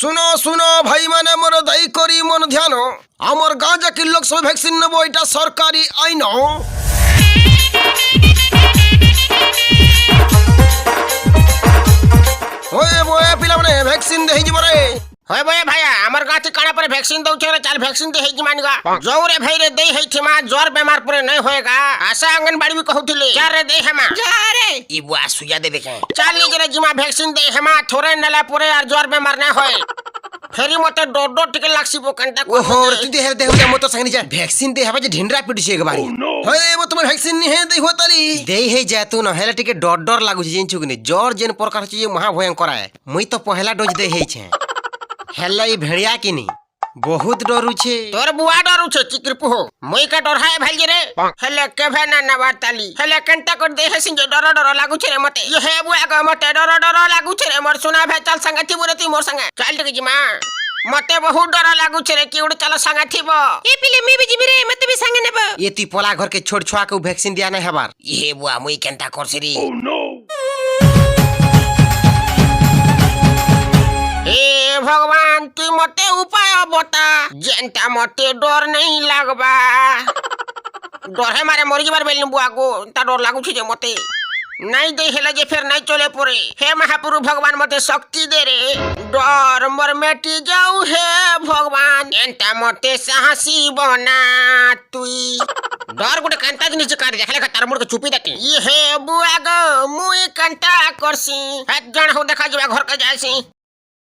শুনো শুনো ভাই মানে মোর দায়ী করি মন ধ্যান আমার গাঁ যাকে লোক সব ভ্যাকসিন নেবো এটা সরকারি আইন ওয়ে বয়ে পিলা মানে ভ্যাকসিন দেই যাব রে হয় বয়ে ভাইয়া আমার গাঁতে কাଣା পরে ভ্যাকসিন দউছে রে চাল ভ্যাকসিন দে হেই মানগা জौरे भाई रे दे हेई थिमा ज्वर बेमार परे नहीं होएगा आशा आंगनबाड़ी भी कहउथिले चार रे दे हेमा जा रे ई बुआ सुया दे देखे चाल ली रे जिमा भ्याक्सिन दे हेमा थोरे नेला परे यार ज्वर बेमार ना होए फेरी मते डोड डोड टिके लागसी बोकंटा को ओहो तू दे दे हो मत संगनी जा भ्याक्सिन दे हबा जे ढिंडरा पिटी से एक बारी होय वो तुम भ्याक्सिन नि हे दे होताली दे हे जा तू न हेला टिके डर डर लागु जे छुगनी ज्वर जेन प्रकार छ ये महा भयंकर है मुई तो पहला डोज दे हे छे हेला ई भेड़िया किनी बहुत डरू छे तोर बुआ डरू छे चिक्रपु हो मुई का डर है भाई रे हेले केभे ना नवाताली हेले कंटा कर दे हसिन जे डर डर लागु छे रे मते ये हे बुआ का मते डर डर लागु छे रे मोर सुना भे चल संगति बुरती मोर संगे चल टिके जिमा मते बहुत डर लागु छे रे कि उड़ चल संगति बो ए पिले मी भी जिबी रे मते भी संगे नेबो ये ती पोला घर के छोड़ छुआ के वैक्सीन दिया नहीं हबार ये बुआ मुई कंटा करसी रे हे भगवान तू मते उपाय बता जेंटा मते डर नहीं लागबा डर है मारे मरी जबार बेलनी बुआ को ता डर लागु छे जे मते नहीं दे हेला जे फिर नहीं चले पड़े हे महाप्रभु भगवान मते शक्ति दे रे डर मर मेटी जाऊ हे भगवान एंटा मते साहसी बना तुई डर गोटे कांटा जिनिस काट देखले तार मुड़ के चुपी देती ये हे बुआ गो मुई कांटा करसी हत जण हो देखा जबा घर के जासी